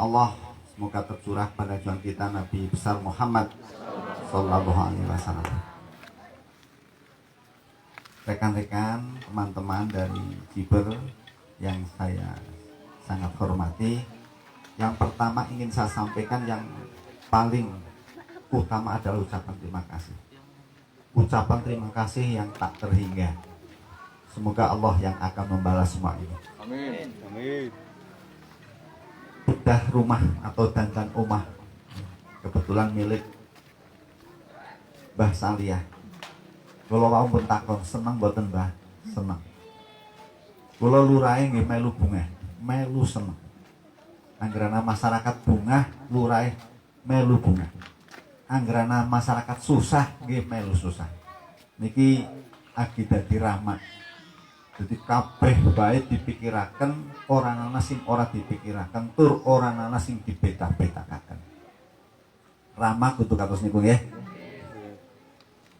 Allah semoga tercurah pada junjungan kita Nabi besar Muhammad Sallallahu Alaihi Wasallam. Rekan-rekan, teman-teman dari Jiber yang saya sangat hormati, yang pertama ingin saya sampaikan yang paling utama adalah ucapan terima kasih. Ucapan terima kasih yang tak terhingga. Semoga Allah yang akan membalas semua ini. Amin. Amin. Bedah rumah atau dandan omah kebetulan milik Mbah Saliyah. Kalau mau pun takon seneng mboten Mbah? Seneng. Kalau lurahe nggih melu bungah, melu seneng. Anggerana masyarakat bungah, lurahe melu bungah. Anggerana masyarakat susah nggih melu susah. Niki agi dadi rahmat. Jadi kabeh bae dipikiraken, orang ana sing ora dipikiraken, tur orang ana sing dibeta-betakaken. Rahmat kudu kados niku nggih.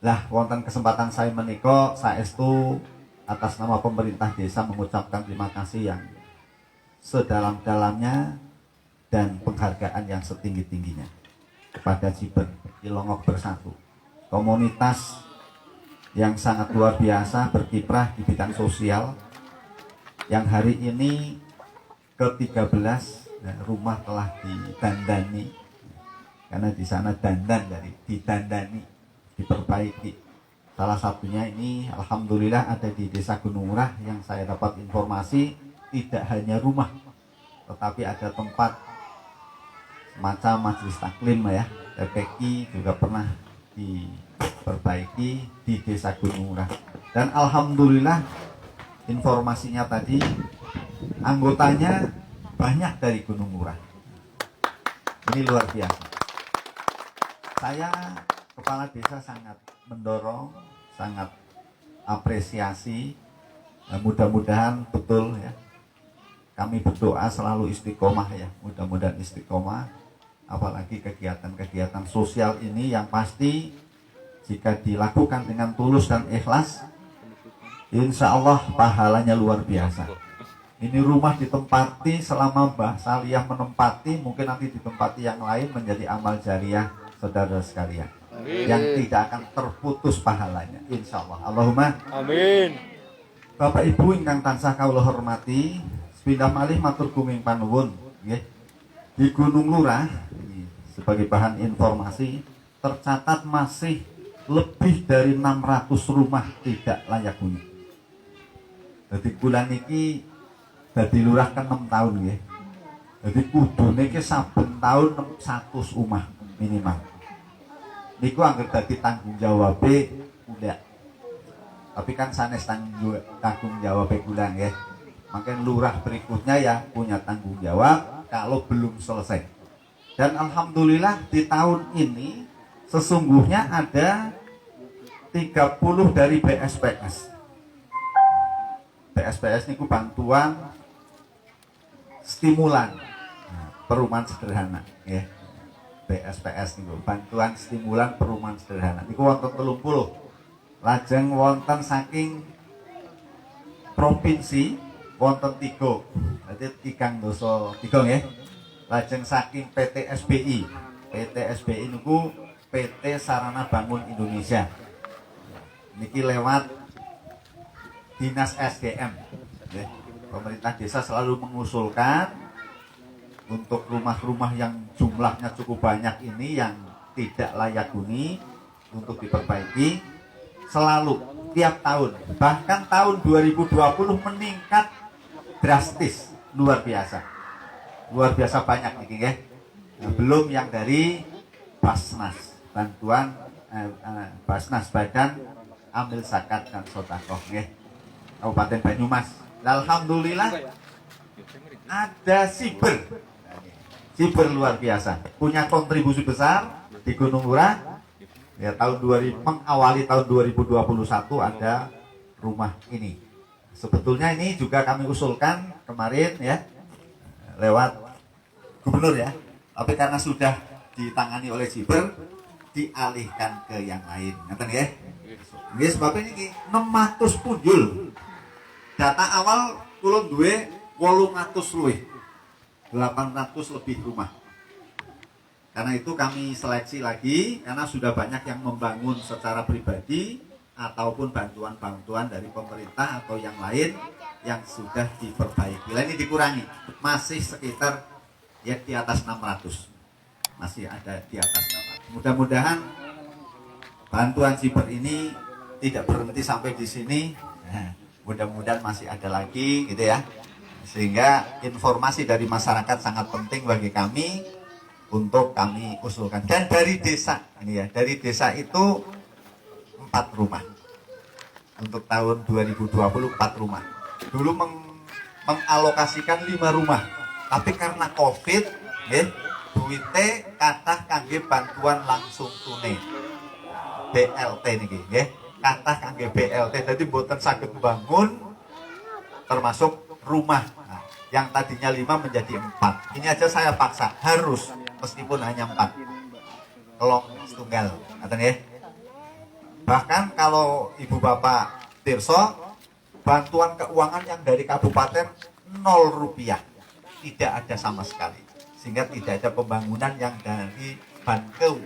Lah wonten kesempatan saya menika saestu atas nama pemerintah desa mengucapkan terima kasih yang sedalam-dalamnya dan penghargaan yang setinggi-tingginya kepada Jiber Cilongok Bersatu, komunitas yang sangat luar biasa berkiprah di bidang sosial yang hari ini ke-13 rumah telah didandani, karena di sana dandan dari didandani, diperbaiki. Salah satunya ini alhamdulillah ada di Desa Gunung Murah yang saya dapat informasi tidak hanya rumah tetapi ada tempat semacam majelis taklim ya, TPQ juga pernah diperbaiki di Desa Gunung Murah. Dan alhamdulillah informasinya tadi anggotanya banyak dari Gunung Murah. Ini luar biasa. Saya Kepala Desa sangat mendorong, sangat apresiasi. Mudah-mudahan betul ya. Kami berdoa selalu istiqomah ya. Mudah-mudahan istiqomah. Apalagi kegiatan-kegiatan sosial ini yang pasti jika dilakukan dengan tulus dan ikhlas, insya Allah pahalanya luar biasa. Ini rumah ditempati selama Mbah Saliyah menempati, mungkin nanti ditempati yang lain menjadi amal jariah saudara sekalian. Yang tidak akan terputus pahalanya, insya Allah. Allahumma Amin. Bapak Ibu ingkang tansah kawula hormati, sepindah malih matur gunging panuwun nggih. Di Gunung Lurah sebagai bahan informasi tercatat masih lebih dari 600 rumah tidak layak huni. Jadi bulan iki dadi lurah kan 6 tahun nggih. Jadi kudune iki saben tahun 100 rumah minimal. Niku angger dadi tanggung jawab kula. Tapi kan sanes tanggung jawab kula nggih. Makanya lurah berikutnya ya punya tanggung jawab kalau belum selesai. Dan alhamdulillah di tahun ini sesungguhnya ada 30 dari BSPS. BSPS niku bantuan stimulan perumahan sederhana nggih. BSPS niku bantuan stimulan perumahan sederhana niku wonten 30. Lajeng wonten saking provinsi wonten 3. Dadi 3 dosa 3 nggih. Lajeng saking PT SBI. PT SBI niku PT Sarana Bangun Indonesia. Niki lewat Dinas SDM nggih. Pemerintah desa selalu mengusulkan untuk rumah-rumah yang jumlahnya cukup banyak ini yang tidak layak huni untuk diperbaiki selalu tiap tahun, bahkan tahun 2020 meningkat drastis, luar biasa banyak nih ya. Nah, belum yang dari Basnas, bantuan Basnas Badan Amil Zakat dan Sodakoh Kabupaten Banyumas. Alhamdulillah ada Jiber luar biasa, punya kontribusi besar di Gunung Murah. Ya, mengawali tahun 2021 ada rumah ini. Sebetulnya ini juga kami usulkan kemarin ya, lewat gubernur ya. Tapi karena sudah ditangani oleh Jiber, dialihkan ke yang lain. Ngerti ya? Ini sebabnya ini 600 punjul. Data awal kula duwe 800 luwih. 800 lebih rumah. Karena itu kami seleksi lagi, karena sudah banyak yang membangun secara pribadi ataupun bantuan-bantuan dari pemerintah atau yang lain yang sudah diperbaiki. Ini dikurangi, masih sekitar ya di atas 600. Masih ada di atas 600. Mudah-mudahan bantuan siber ini tidak berhenti sampai di sini. Nah, mudah-mudahan masih ada lagi gitu ya. Sehingga informasi dari masyarakat sangat penting bagi kami untuk kami usulkan. Dan dari desa ini ya, dari desa itu 4 rumah. Untuk tahun 2020 4 rumah. Dulu mengalokasikan 5 rumah. Tapi karena Covid, ya, duite kathah kangge bantuan langsung tunai. BLT niki nggih. Kathah kangge BLT. Jadi mboten saged bangun termasuk rumah. Nah, yang tadinya 5 menjadi 4. Ini aja saya paksa harus meskipun hanya 4. Kelong setunggal, ngaten nggih. Bahkan kalau Ibu Bapak Tirso, bantuan keuangan yang dari kabupaten 0 rupiah. Tidak ada sama sekali. Sehingga tidak ada pembangunan yang dari Bankeu.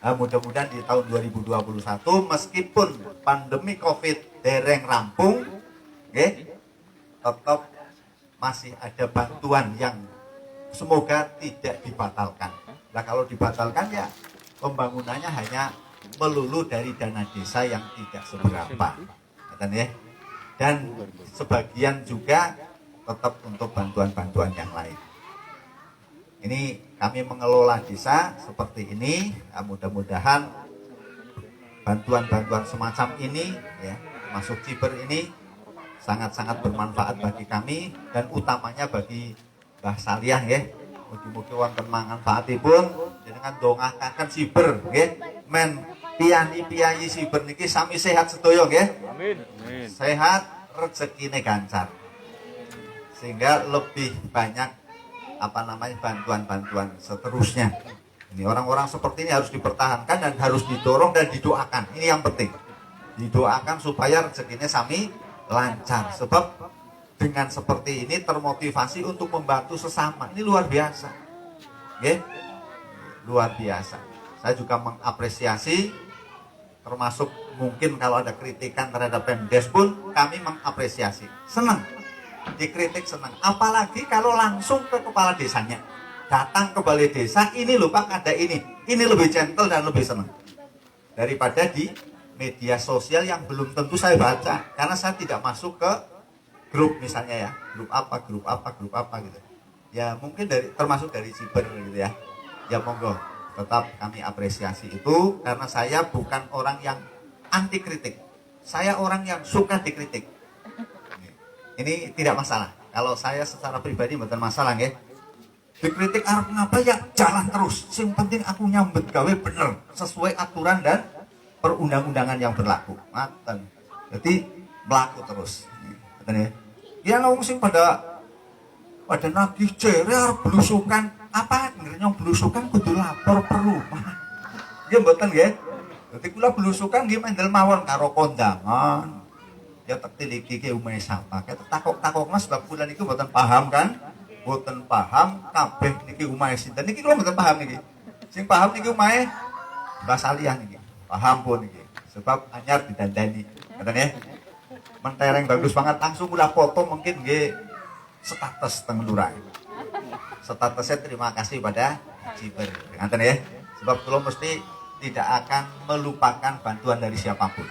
Nah, mudah-mudahan di tahun 2021 meskipun pandemi Covid dereng rampung, tetap masih ada bantuan yang semoga tidak dibatalkan. Nah kalau dibatalkan ya pembangunannya hanya melulu dari dana desa yang tidak seberapa, ya. Dan sebagian juga tetap untuk bantuan-bantuan yang lain. Ini kami mengelola desa seperti ini. Nah, mudah-mudahan bantuan-bantuan semacam ini, ya, masuk ciber ini sangat-sangat bermanfaat bagi kami dan utamanya bagi Mbah Saliah ya. Mugi-mugi wonten manfaatipun jenengan dongakaken siber nggih. Men piyani-piyayi siber niki sami sehat sedaya nggih. Amin. Amin. Sehat, rezekine gancar. Sehingga lebih banyak bantuan-bantuan seterusnya. Ini orang-orang seperti ini harus dipertahankan dan harus didorong dan didoakan. Ini yang penting. Didoakan supaya rezekinya sami lancar, sebab dengan seperti ini termotivasi untuk membantu sesama. Ini luar biasa, okay? Luar biasa. Saya juga mengapresiasi, termasuk mungkin kalau ada kritikan terhadap Pemdes pun kami mengapresiasi. Senang dikritik, senang. Apalagi kalau langsung ke kepala desanya, datang ke balai desa, ini loh Pak ada ini lebih gentle dan lebih senang daripada di media sosial yang belum tentu saya baca, karena saya tidak masuk ke grup misalnya ya, grup apa gitu. Ya mungkin termasuk dari siber gitu ya. Ya monggo, tetap kami apresiasi itu karena saya bukan orang yang anti kritik. Saya orang yang suka dikritik. Ini tidak masalah. Kalau saya secara pribadi bukan masalah ya. Dikritik arep ngapa ya jalan terus. Yang penting aku nyambet gawe bener sesuai aturan dan perundang-undangan yang berlaku. Maten. Jadi berlaku terus. Maten ya. Ya wong sing pada nagih jere arep blusukan, apa ngernyong blusukan kudu lapor per rumah. Nggih mboten nggih. Dadi kula blusukan nggih mendel mawon karo kondangan. Ya tak tiliki ke umahe sapa. Ketek takok-takok Mas sebab kula niku mboten paham kan? Mboten paham kabeh niki umahe sinten. Niki kula mboten paham niki. Sing paham niki umahe Mbah Saliah niki. Paham pun ini, sebab anyar didandani, katanya mentereng bagus banget, langsung udah foto mungkin nggih status teng lurah. Statusnya terima kasih pada ciber, katanya ya, sebab kalau mesti tidak akan melupakan bantuan dari siapapun.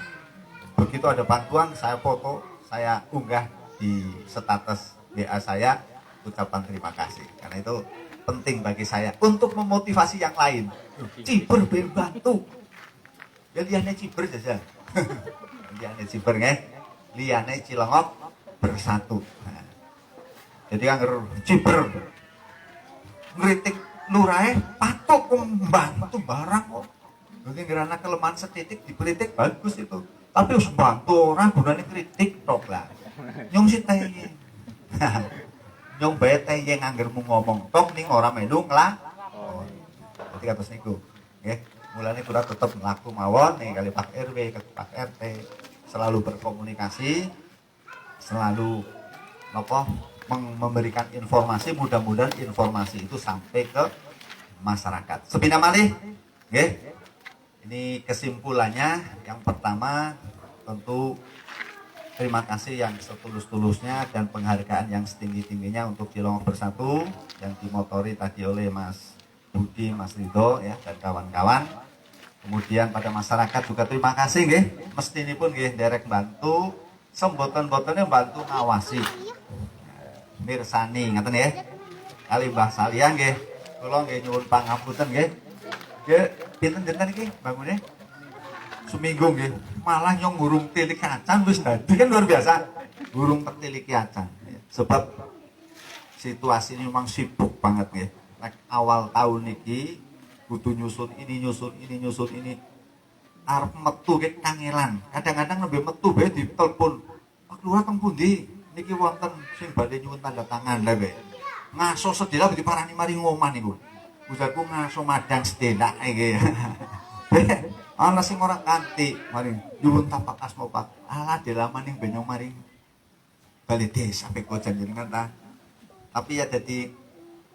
Begitu ada bantuan, saya foto, saya unggah di status WA saya, ucapan terima kasih, karena itu penting bagi saya untuk memotivasi yang lain. Ciber berbantu. Ya liane ciber saja. Liane ciber nggih. Liane Cilongok bersatu. Nah, jadi kan ciber ngritik lurahe patok membantu barang kok. Jadi ngerana kelemahan setitik dikritik bagus itu. Tapi harus bantu orang gunane kritik tok lah. Nyong si teye. Nyong bae teye nganggermu ngomong tok ning ora melu lah. Oh. Jadi kados niku. Nggih. Mulanya kita tetap melaku mawon nih kali Pak RW, Pak RT selalu berkomunikasi, selalu memberikan informasi, mudah-mudahan informasi itu sampai ke masyarakat. Sepindah malih, nggih. Ini kesimpulannya. Yang pertama tentu terima kasih yang setulus-tulusnya dan penghargaan yang setinggi-tingginya untuk Cilongok Bersatu yang dimotori tadi oleh Mas Budi, Mas Ridho ya dan kawan-kawan. Kemudian pada masyarakat juga terima kasih nggih. Mestinipun nggih derek bantu, semboten-botennya bantu ngawasi. Mirsani ngaten ya. Kali Mbah Salian nggih. Kula nggih nyuwun pangapunten nggih. Nggih, pinten dinten iki bangune? Seminggu nggih. Malah nyong burung tilik acan wis dadi kan luar biasa. Burung tilik acan. Sebab situasi ini memang sibuk banget nggih. Awal tahun iki kudu nyusun ini. Arep metu ke kangelan. Kadang-kadang lebih metu bae ditelepon. Pak Lurah teng pundi? Niki wonten sing badhe nyuwun tanda tangan lha bae. Ngaso sedina diparani mari ngomah niku. Bujaku ngaso madang sedina iki. Ana sing ora kanthi mari nyuwun tapak asma Pak. Alah delamaning benyong mari bali desa peko jenengan ta. Tapi ya dadi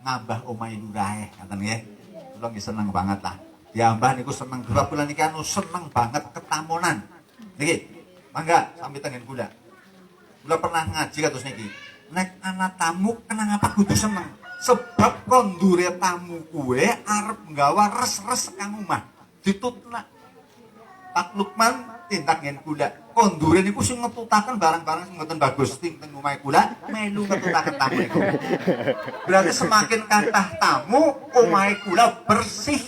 ngambah omahe lurahe ngaten nggih. Kula nggih seneng banget lah. Diambah niku seneng dua bulan iki anu seneng banget ketamunan. Niki. Mangga sampai tengen kula. Kula pernah ngaji kados niki. Nek ana tamu kenang apa kudu seneng. Sebab kondure tamu kuwe arep nggawa res-res kang omah. Ditutna. Pak Lukman tindak ngen kula. Kondure niku sing ngetutaken barang-barang sing mboten bagus teng omahe kula melu ngetutaken tamu niku. Berarti semakin kathah tamu omahe kula bersih.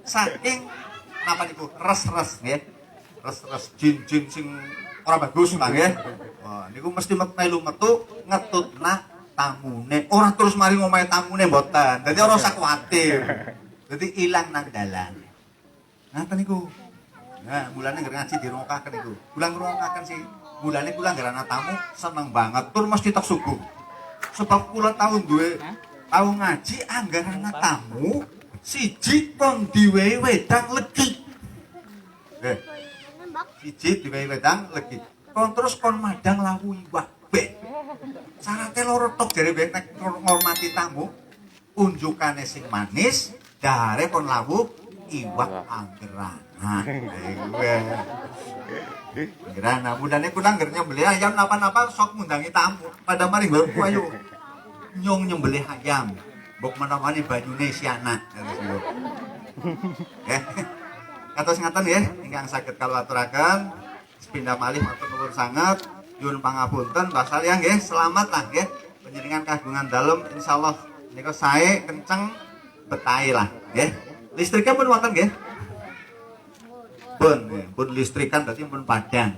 Saking napa niku res-res nggih. Res-res jin-jin sing ora bagus lah nggih. Wah, niku mesti melu metu ngetutna tamune. Ora terus mari ngomahe tamune mboten. Dadi ora usah kuwatir. Dadi ilang nang dalan. Ngaten niku. Nah, mulane ngger ngaji dirungokaken niku. Kula ngrungokaken sih. Mulane kula nggerana tamu seneng banget tur mesti tek subuh. Sebab kula tau duwe tau ngaji anggarana tamu siji kon diwehi wedang legi. Nggih. Siji diwehi wedang legi. Kon terus kon madang lawu iwak be. Sarate loro tok jare nek ngormati tamu, unjukane sing manis, dare kon lawu iwak anggeran. Nah, anggeran. Mudane kula ngger nyembelih ayam napa-napa sok ngundangi tamu. Pada mari mbok ayo nyong nyembelih ayam. Mbok menawani banyune si anak. Kados ngaten nggih ingkang saged kula aturaken. Sepindah malih matur nuwun sanget. Nyuwun pangapunten Mbah Salian nggih, selamat lah nggih. Panjenengan kagungan dalem insyaallah nika sae kenceng betahe lah nggih. Listriknya pun wonten nggih. Pun listrikan berarti pun padang.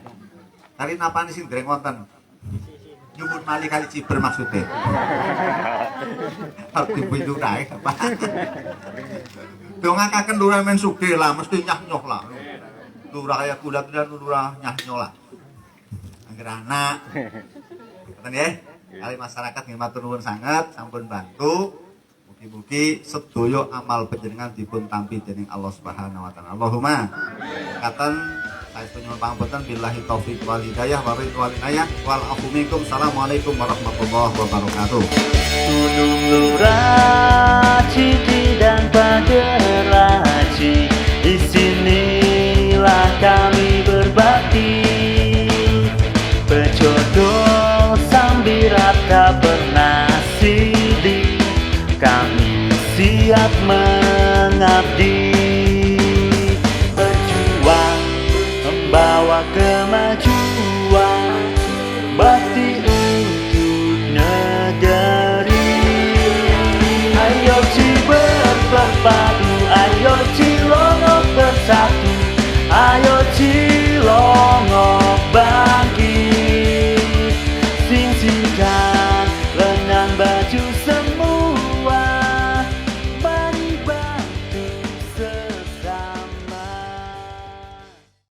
Tari napane sing dereng wonten? Nyuwun malih kali Ciber maksudnya. Arep dipindu kae apa? Dongakaken lurah men sugih lah mesti nyah-nyoh lah. Lurah kaya kula dan lurah nyah-nyoh lah. Angger anak. Ngoten nggih. Kali masyarakat nggih matur nuwun sanget sampun bantu. Mugi-mugi sedaya amal panjenengan dipun tampi dening Allah Subhanahu wa taala. Allahumma katen saestu nyuwun pangapunten billahi taufik wal hidayah wa ridwan inayah wal afu minkum. Assalamualaikum warahmatullahi wabarakatuh. Gunung Lurah, Citi dan Pageraji, di sinilah kami berbakti. Berjodoh sambirat tak pernah silih, kami siap mengabdi. Berjuang membawa kemajuan, bakti untuk negeri. Ayo Ciber bersatu, ayo Cilongok bersatu, ayo Cilongok bangkit. Sing